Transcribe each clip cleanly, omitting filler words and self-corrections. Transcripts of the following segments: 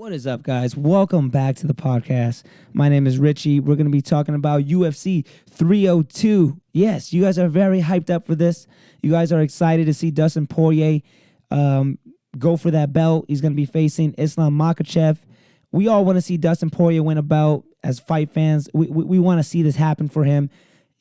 What is up, guys? Welcome back to the podcast. My name is Richie. We're going to be talking about UFC 302. Yes, you guys are very hyped up for this. You guys are excited to see Dustin Poirier go for that belt. He's going to be facing Islam Makhachev. We all want to see Dustin Poirier win a belt as fight fans. We want to see this happen for him.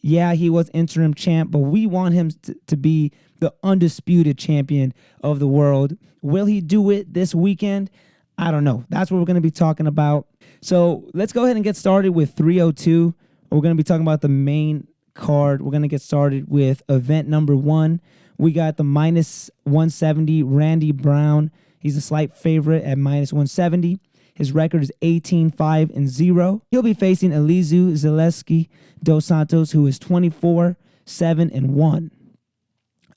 Yeah, he was interim champ, but we want him to be the undisputed champion of the world. Will he do it this weekend? I don't know. That's what we're going to be talking about. So let's go ahead and get started with 302. We're going to be talking about the main card. We're going to get started with event number 1. We got the minus 170 Randy Brown. He's a slight favorite at minus 170. His record is 18-5-0. He'll be facing Elizeu Zaleski dos Santos, who is 24-7-1.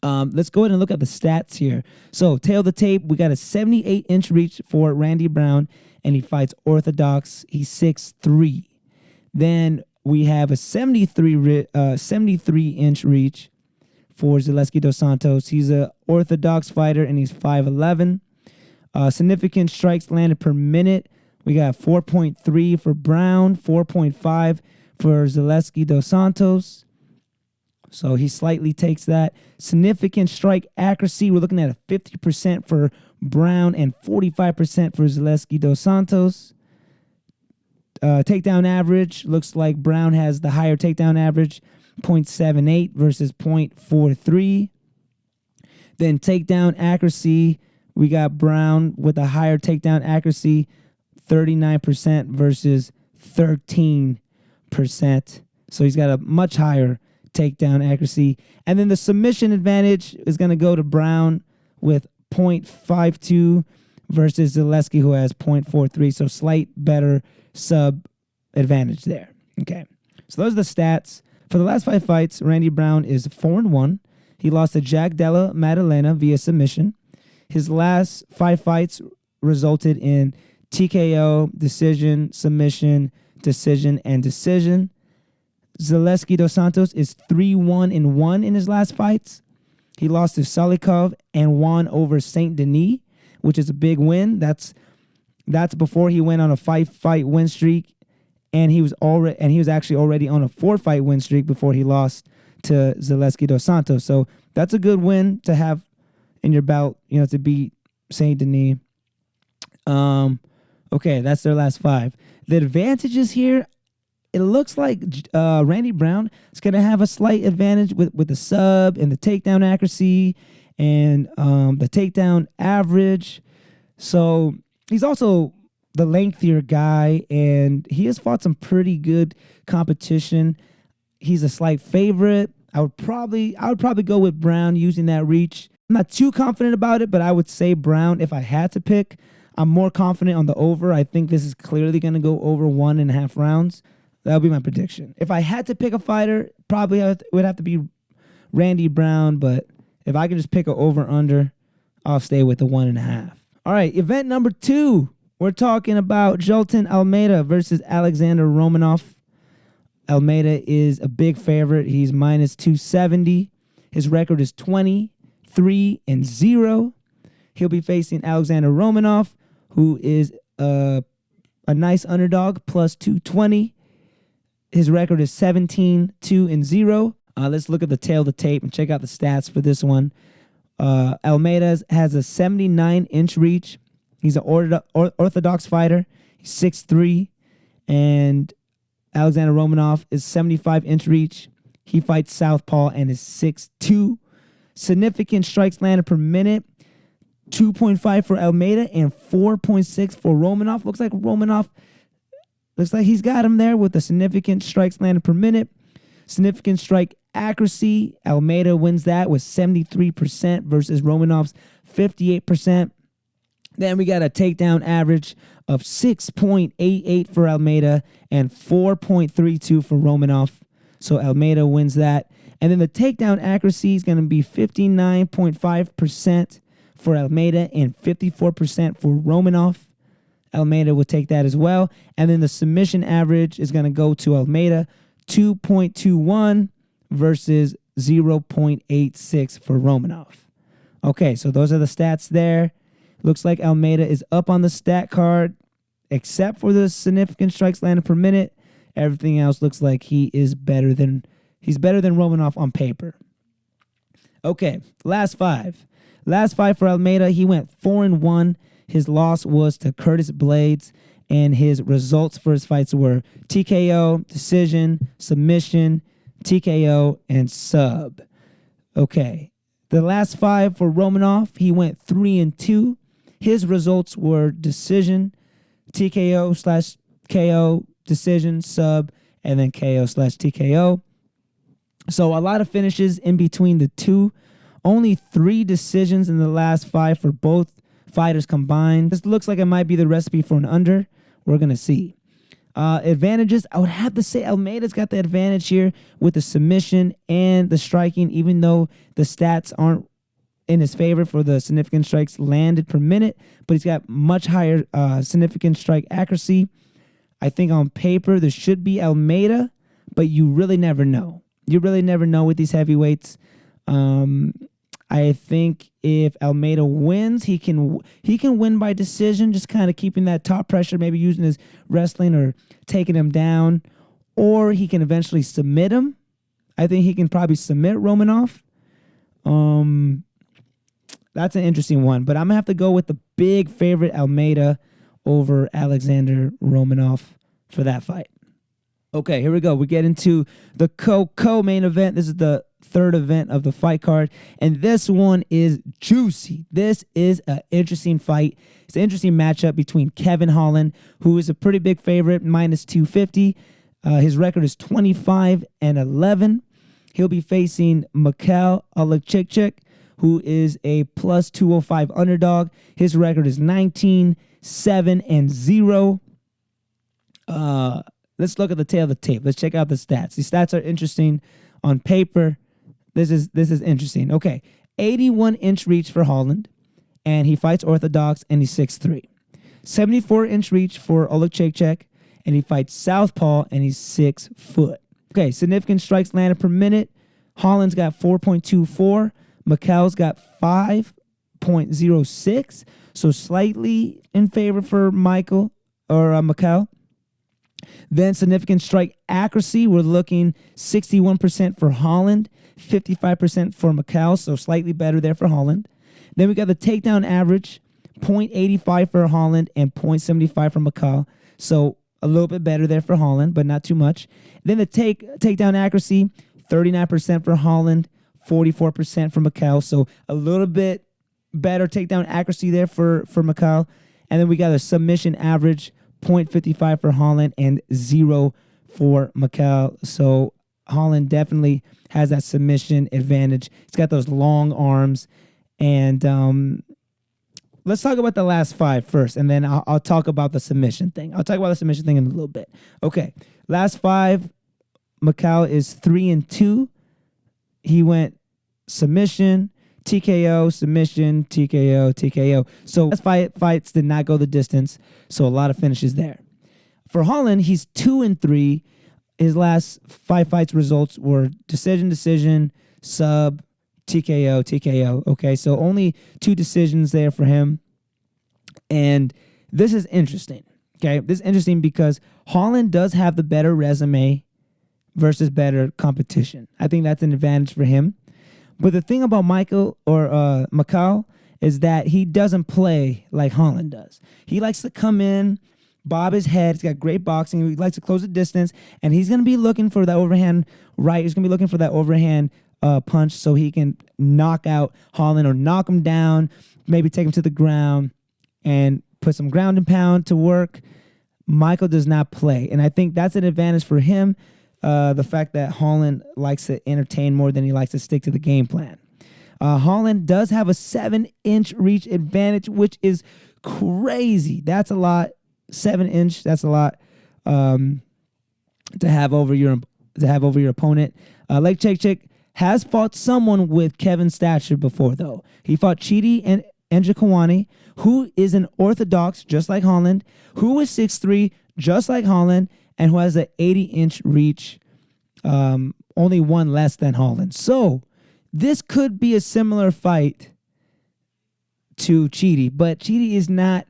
Let's go ahead and look at the stats here. So, tail of the tape, we got a 78-inch reach for Randy Brown, and he fights orthodox. He's 6'3". Then we have a 73-inch reach for Zaleski dos Santos. He's an orthodox fighter, and he's 5'11". Significant strikes landed per minute. We got 4.3 for Brown, 4.5 for Zaleski dos Santos. So he slightly takes that. Significant strike accuracy. We're looking at a 50% for Brown and 45% for Zaleski dos Santos. Takedown average. Looks like Brown has the higher takedown average, 0.78 versus 0.43. Then takedown accuracy. We got Brown with a higher takedown accuracy, 39% versus 13%. So he's got a much higher takedown accuracy. And then the submission advantage is going to go to Brown with 0.52 versus Zaleski, who has 0.43. So slight better sub advantage there. Okay. So those are the stats. For the last 5 fights, Randy Brown is 4-1. He lost to Jack Della Maddalena via submission. His last 5 fights resulted in TKO, decision, submission, decision, and decision. Zaleski dos Santos is 3-1-1 in his last fights. He lost to Salikov and won over Saint Denis, which is a big win. That's before he went on a 5-fight win streak, and he was actually already on a 4-fight win streak before he lost to Zaleski dos Santos. So that's a good win to have in your belt, to beat Saint Denis. Okay, that's their last 5. The advantages here. It looks like Randy Brown is going to have a slight advantage with the sub and the takedown accuracy and the takedown average. So he's also the lengthier guy, and he has fought some pretty good competition. He's a slight favorite. I would probably go with Brown using that reach. I'm not too confident about it, but I would say Brown if I had to pick. I'm more confident on the over. I think this is clearly going to go over 1.5 rounds. That would be my prediction. If I had to pick a fighter, probably it would have to be Randy Brown. But if I could just pick an over-under, I'll stay with the 1.5. All right, event number 2. We're talking about Jolton Almeida versus Alexander Romanov. Almeida is a big favorite. He's minus 270. His record is 23-0. He'll be facing Alexander Romanov, who is a nice underdog, plus 220. His record is 17-2-0. Let's look at the tail of the tape and check out the stats for this one. Almeida has a 79-inch reach. He's an orthodox fighter. He's 6'3", and Alexander Romanov is 75-inch reach. He fights southpaw and is 6'2". Significant strikes landed per minute, 2.5 for Almeida and 4.6 for Romanov. Looks like he's got him there with the significant strikes landed per minute. Significant strike accuracy, Almeida wins that with 73% versus Romanov's 58%. Then we got a takedown average of 6.88 for Almeida and 4.32 for Romanov. So Almeida wins that. And then the takedown accuracy is going to be 59.5% for Almeida and 54% for Romanov. Almeida will take that as well. And then the submission average is going to go to Almeida, 2.21 versus 0.86 for Romanov. Okay, so those are the stats there. Looks like Almeida is up on the stat card. except for the significant strikes landed per minute. Everything else looks like he's better than Romanov on paper. Okay, last five. Last five for Almeida, he went 4-1. His loss was to Curtis Blades, and his results for his fights were TKO, decision, submission, TKO, and sub. Okay, the last five for Romanov, he went 3-2. His results were decision, TKO/KO, decision, sub, and then KO/TKO. So a lot of finishes in between the two. Only 3 decisions in the last 5 for both fighters combined. This looks like it might be the recipe for an under. We're going to see. Advantages, I would have to say Almeida's got the advantage here with the submission and the striking, even though the stats aren't in his favor for the significant strikes landed per minute, but he's got much higher significant strike accuracy. I think on paper there should be Almeida, but you really never know. You really never know with these heavyweights. I think if Almeida wins, he can win by decision, just kind of keeping that top pressure, maybe using his wrestling or taking him down, or he can eventually submit him. I think he can probably submit Romanov. That's an interesting one, but I'm gonna have to go with the big favorite Almeida over Alexander Romanov for that fight. Okay, here we go. We get into the co-main event. This is the third event of the fight card, and this one is juicy. This is an interesting fight. It's an interesting matchup between Kevin Holland, who is a pretty big favorite, -250. His record is 25-11. He'll be facing Mikhail Alekchik, who is a +205 underdog. His record is 19-7-0. Let's look at the tail of the tape. Let's check out the stats. These stats are interesting on paper. This is interesting. Okay, 81-inch reach for Holland, and he fights orthodox, and he's 6'3". 74-inch reach for Alekchik, and he fights southpaw, and he's 6 foot. Okay, significant strikes landed per minute. Holland's got 4.24. Mikhail's got 5.06, so slightly in favor for Mikhail. Then significant strike accuracy, we're looking 61% for Holland, 55% for Mikhail, so slightly better there for Holland. Then we got the takedown average, 0.85 for Holland and 0.75 for Mikhail, so a little bit better there for Holland, but not too much. Then the takedown accuracy, 39% for Holland, 44% for Mikhail, so a little bit better takedown accuracy there for Mikhail. And then we got a submission average, 0.55 for Holland and 0 for Mikhail. So Holland definitely has that submission advantage. He's got those long arms. And let's talk about the last 5 first, and then I'll talk about the submission thing. I'll talk about the submission thing in a little bit. Okay, last 5, Mikhail is 3-2. He went submission, TKO, submission, TKO, TKO. So last fights did not go the distance, so a lot of finishes there. For Holland, he's 2-3. His last 5 fights results were decision, sub, TKO, TKO. Okay, so only 2 decisions there for him. And this is interesting. Okay, this is interesting because Holland does have the better resume versus better competition. I think that's an advantage for him. But the thing about Mikhail is that he doesn't play like Holland does. He likes to come in, bob his head. He's got great boxing. He likes to close the distance, and he's going to be looking for that overhand right. He's going to be looking for that overhand punch so he can knock out Holland or knock him down, maybe take him to the ground and put some ground and pound to work. Mikhail does not play, and I think that's an advantage for him. The fact that Holland likes to entertain more than he likes to stick to the game plan. Holland does have a 7-inch reach advantage, which is crazy. That's a lot. 7-inch. That's a lot to have over your opponent. Alekchik has fought someone with Kevin's stature before, though. He fought Chidi and Njokuani, who is an orthodox, just like Holland, who is 6'3", just like Holland, and who has an 80-inch reach, only one less than Holland. So this could be a similar fight to Chidi, but Chidi is not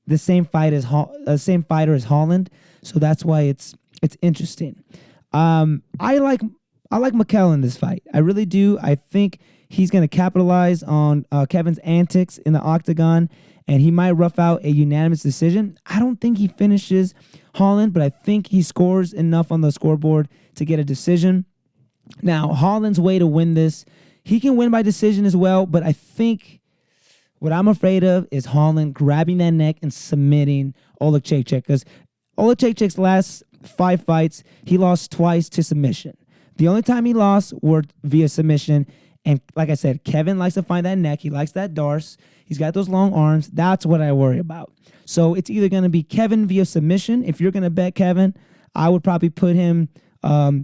the same fighter as Holland, so that's why it's interesting. I like Mikel in this fight. I really do. I think he's going to capitalize on Kevin's antics in the octagon, and he might rough out a unanimous decision. I don't think he finishes Holland, but I think he scores enough on the scoreboard to get a decision. Now, Holland's way to win this, he can win by decision as well, but I think what I'm afraid of is Holland grabbing that neck and submitting Oleg because Oleg last 5 fights, he lost twice to submission. The only time he lost were via submission. And like I said, Kevin likes to find that neck. He likes that darce. He's got those long arms. That's what I worry about. So it's either going to be Kevin via submission. If you're going to bet Kevin, I would probably put him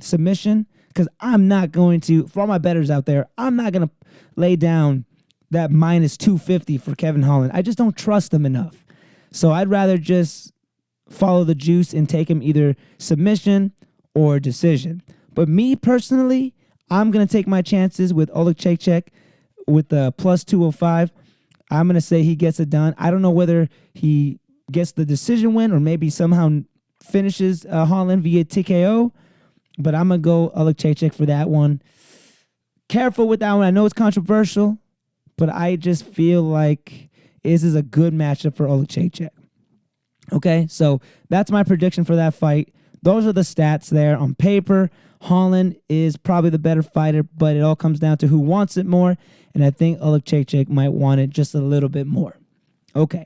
submission, because I'm not going to, for all my bettors out there, I'm not going to lay down that minus 250 for Kevin Holland. I just don't trust him enough. So I'd rather just follow the juice and take him either submission or decision. But me personally, I'm going to take my chances with Oleg with the plus 205. I'm going to say he gets it done. I don't know whether he gets the decision win or maybe somehow finishes Holland via TKO, but I'm going to go Oleg for that one. Careful with that one. I know it's controversial, but I just feel like this is a good matchup for Oleg. Okay, so that's my prediction for that fight. Those are the stats there on paper. Holland is probably the better fighter, but it all comes down to who wants it more, and I think Oleg might want it just a little bit more. Okay,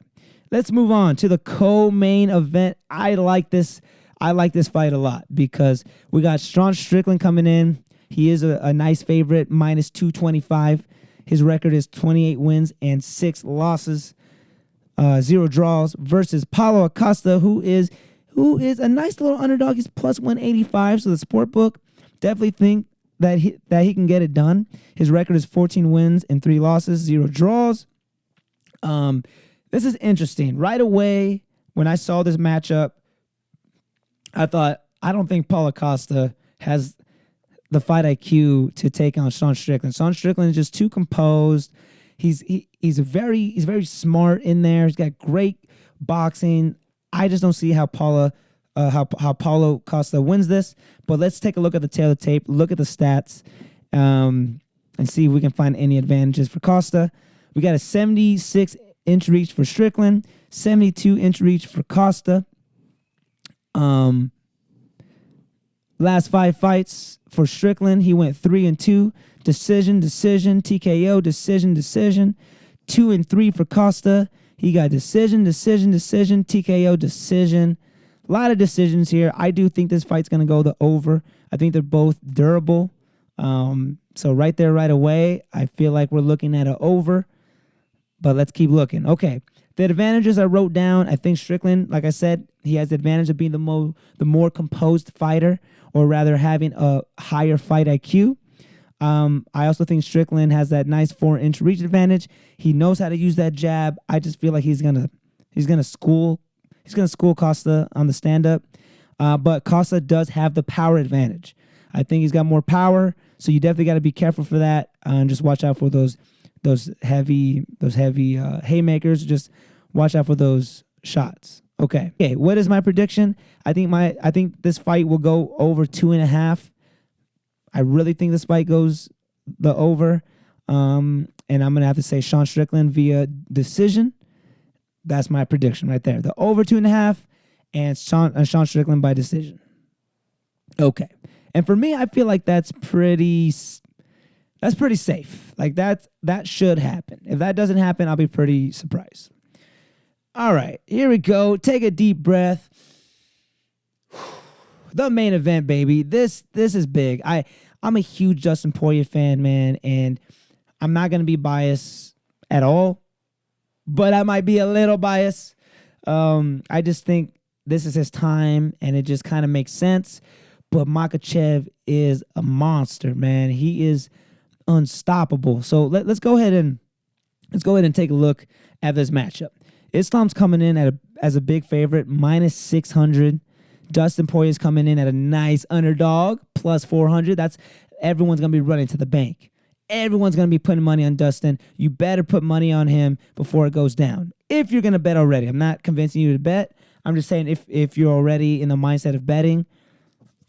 let's move on to the co-main event. I like this fight a lot because we got Sean Strickland coming in. He is a nice favorite, minus 225. His record is 28 wins and 6 losses, 0 draws, versus Paulo Acosta, who is a nice little underdog. He's plus 185, so the sport book definitely think that he can get it done. His record is 14 wins and 3 losses, 0 draws. This is interesting. Right away, when I saw this matchup, I thought, I don't think Paulo Acosta has the fight IQ to take on Sean Strickland. Sean Strickland is just too composed. He's very smart in there. He's got great boxing. I just don't see how Paulo Costa wins this. But let's take a look at the tail of the tape, look at the stats, and see if we can find any advantages for Costa. We got a 76-inch reach for Strickland, 72-inch reach for Costa. Last 5 fights for Strickland, he went 3-2, decision, TKO, decision, 2-3 for Costa. He got decision, TKO, decision. A lot of decisions here. I do think this fight's going to go the over. I think they're both durable. So right there, right away, I feel like we're looking at an over. But let's keep looking. Okay, the advantages I wrote down. I think Strickland, like I said, he has the advantage of being the more composed fighter, or rather having a higher fight IQ. I also think Strickland has that nice 4-inch reach advantage. He knows how to use that jab. I just feel like he's gonna school Costa on the stand up. But Costa does have the power advantage. I think he's got more power, so you definitely got to be careful for that. And just watch out for those heavy haymakers. Just watch out for those shots. Okay, what is my prediction? I think this fight will go over 2.5. I really think this fight goes the over. And I'm going to have to say Sean Strickland via decision. That's my prediction right there. The over 2.5 and Sean Strickland by decision. Okay. And for me, I feel like that's pretty safe. Like that should happen. If that doesn't happen, I'll be pretty surprised. All right, here we go. Take a deep breath. The main event, baby. This is big. I'm a huge Dustin Poirier fan, man, and I'm not going to be biased at all, but I might be a little biased. I just think this is his time, and it just kind of makes sense. But Makhachev is a monster, man. He is unstoppable. So let's go ahead and take a look at this matchup. Islam's coming in as a big favorite, minus 600. Dustin Poirier's coming in at a nice underdog, plus 400. Everyone's going to be running to the bank. Everyone's going to be putting money on Dustin. You better put money on him before it goes down. If you're going to bet already. I'm not convincing you to bet. I'm just saying if you're already in the mindset of betting,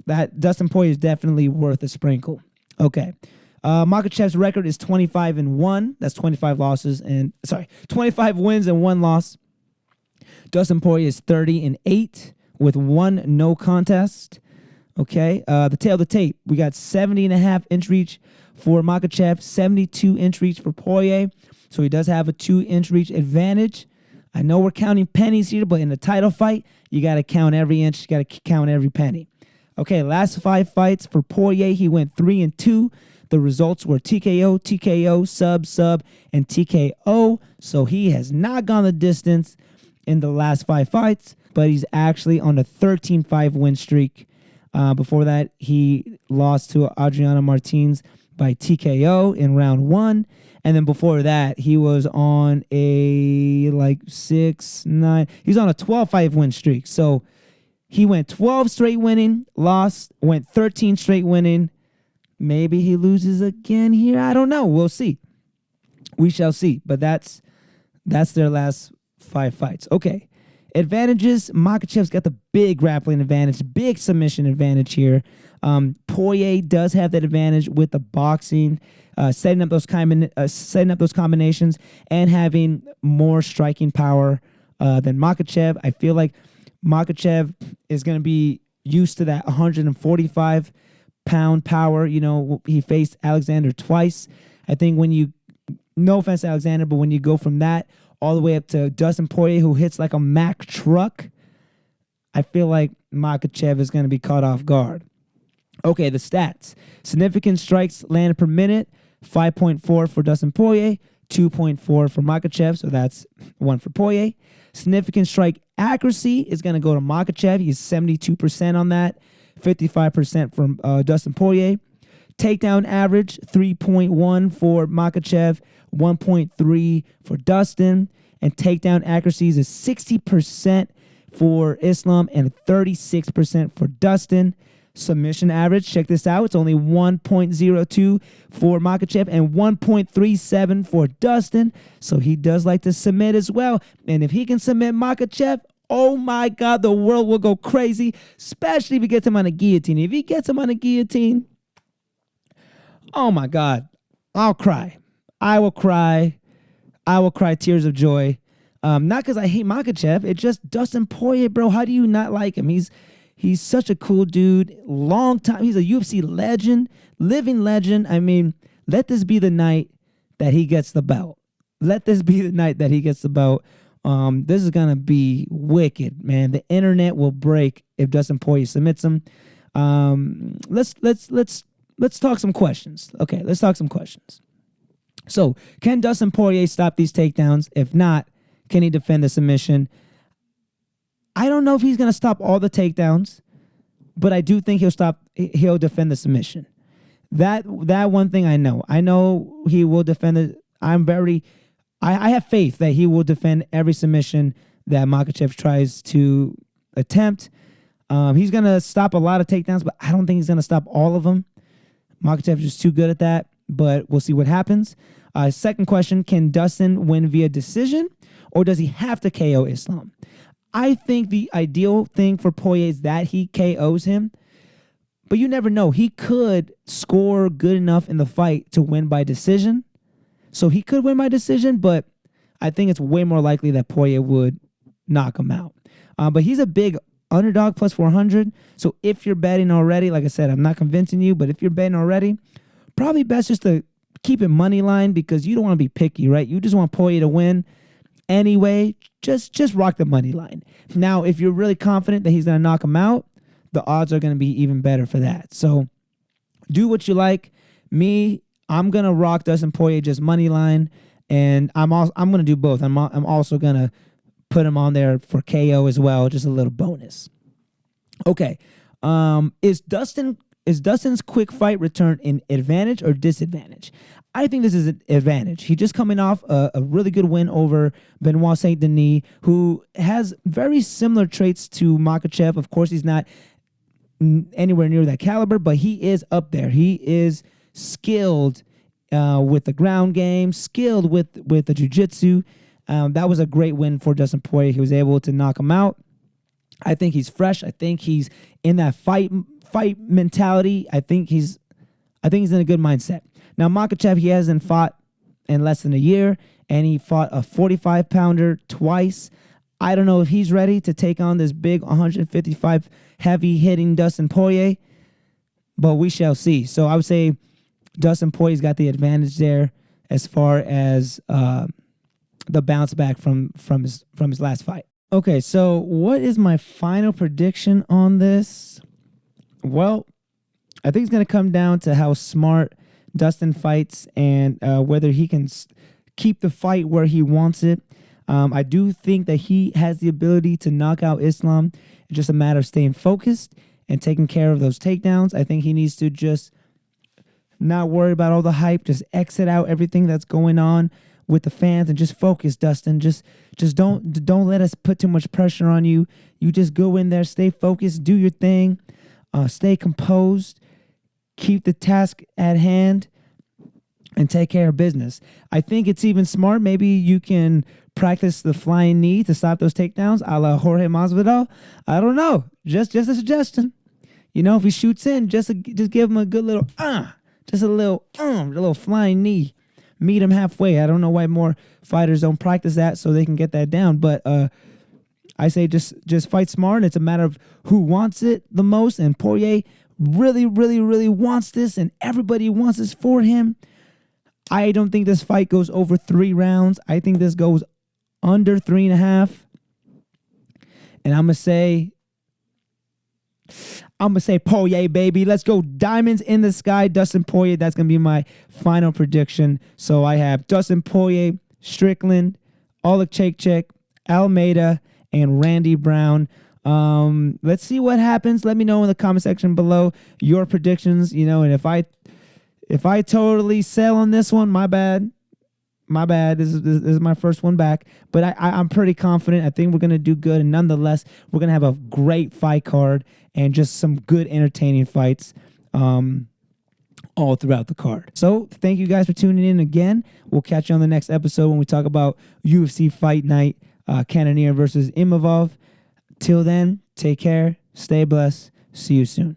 that Dustin Poirier is definitely worth a sprinkle. Okay. Makhachev's record is 25-1. That's 25 wins and 1 loss. Dustin Poirier is 30-8 with 1 no contest. Okay. The tail of the tape. We got 70.5 inch reach for Makhachev, 72 inch reach for Poirier. So he does have a 2 inch reach advantage. I know we're counting pennies here, but in a title fight, you got to count every inch. You got to count every penny. Okay, last 5 fights for Poirier, he went 3-2. The results were TKO, TKO, sub, and TKO. So he has not gone the distance in the last 5 fights, but he's actually on a 13-5 win streak. Before that, he lost to Adriano Martins by TKO in round 1. And then before that, he was on a 6-9. He's on a 12-5 win streak. So he went 12 straight winning, lost, went 13 straight winning. Maybe he loses again here. I don't know. We'll see. We shall see. But that's their last 5 fights. Okay. Advantages. Makhachev's got the big grappling advantage, big submission advantage here. Poirier does have that advantage with the boxing, setting up those combinations and having more striking power than Makhachev. I feel like Makhachev is going to be used to that 145-pound power. You know, he faced Alexander twice. I think no offense to Alexander, but when you go from that all the way up to Dustin Poirier, who hits like a Mack truck, I feel like Makhachev is going to be caught off guard. Okay, the stats. Significant strikes landed per minute, 5.4 for Dustin Poirier, 2.4 for Makhachev, so that's 1 for Poirier. Significant strike accuracy is going to go to Makhachev. He's 72% on that, 55% from Dustin Poirier. Takedown average, 3.1 for Makhachev, 1.3 for Dustin. And takedown accuracies is 60% for Islam and 36% for Dustin. Submission average, check this out. It's only 1.02 for Makhachev and 1.37 for Dustin. So he does like to submit as well. And if he can submit Makhachev, oh my God, the world will go crazy, especially if he gets him on a guillotine. If he gets him on a guillotine, oh my God, I'll cry. I will cry. I will cry tears of joy. Not because I hate Makhachev. It's just Dustin Poirier, bro. How do you not like him? He's such a cool dude. Long time. He's a UFC legend, living legend. I mean, let this be the night that he gets the belt. Let this be the night that he gets the belt. This is gonna be wicked, man. The internet will break if Dustin Poirier submits him. Let's talk some questions. Okay, let's talk some questions. So, can Dustin Poirier stop these takedowns? If not, can he defend the submission? I don't know if he's going to stop all the takedowns, but I do think he'll defend the submission. That one thing I know. I know he will defend it. I have faith that he will defend every submission that Makhachev tries to attempt. He's going to stop a lot of takedowns, but I don't think he's going to stop all of them. Makhachev is just too good at that, but we'll see what happens. Second question, can Dustin win via decision, or does he have to KO Islam? I think the ideal thing for Poirier is that he KOs him, but you never know. He could score good enough in the fight to win by decision. So he could win by decision, but I think it's way more likely that Poirier would knock him out. But he's a big underdog, plus 400. So if you're betting already, like I said, I'm not convincing you, but if you're betting already, probably best just to keep it money line because you don't want to be picky, right? You just want Poirier to win. Anyway, just rock the money line. Now, if you're really confident that he's going to knock him out, the odds are going to be even better for that. So do what you like. Me, I'm going to rock Dustin Poirier just money line, and I'm going to do both. I'm also going to put him on there for KO as well, just a little bonus. Okay. Is Dustin's quick fight return an advantage or disadvantage? I think this is an advantage. He's just coming off a really good win over Benoit Saint Denis, who has very similar traits to Makhachev. Of course, he's not anywhere near that caliber, but he is up there. He is skilled with the ground game, skilled with the jiu-jitsu. That was a great win for Dustin Poirier. He was able to knock him out. I think he's fresh. I think he's in that fight mentality. I think he's in a good mindset. Now, Makhachev, he hasn't fought in less than a year, and he fought a 45-pounder twice. I don't know if he's ready to take on this big 155 heavy-hitting Dustin Poirier, but we shall see. So I would say Dustin Poirier's got the advantage there as far as the bounce back from his last fight. Okay, so what is my final prediction on this? Well, I think it's going to come down to how smart Dustin fights and whether he can keep the fight where he wants it. I do think that he has the ability to knock out Islam. It's just a matter of staying focused and taking care of those takedowns. I think he needs to just not worry about all the hype. Just exit out everything that's going on with the fans and just focus, Dustin. Just don't let us put too much pressure on you. You just go in there, stay focused, do your thing, stay composed, keep the task at hand, and take care of business. I think it's even smart. Maybe you can practice the flying knee to stop those takedowns, a la Jorge Masvidal. I don't know. Just a suggestion. You know, if he shoots in, just give him a good little just a little flying knee. Meet him halfway. I don't know why more fighters don't practice that so they can get that down. But I say just fight smart. It's a matter of who wants it the most. And Poirier really, really, really wants this, and everybody wants this for him. I don't think this fight goes over 3 rounds. I think this goes under 3.5. And I'm gonna say Poirier, baby. Let's go diamonds in the sky. Dustin Poirier. That's gonna be my final prediction. So I have Dustin Poirier, Strickland, Olakchek, Almeida, and Randy Brown. Let's see what happens. Let me know in the comment section below your predictions. You know, and if I totally sell on this one, my bad. This is my first one back, but I'm pretty confident. I think we're gonna do good, and nonetheless, we're gonna have a great fight card and just some good, entertaining fights all throughout the card. So thank you guys for tuning in again. We'll catch you on the next episode when we talk about UFC Fight Night, Cannonier versus Imavov. Till then, take care, stay blessed. See you soon.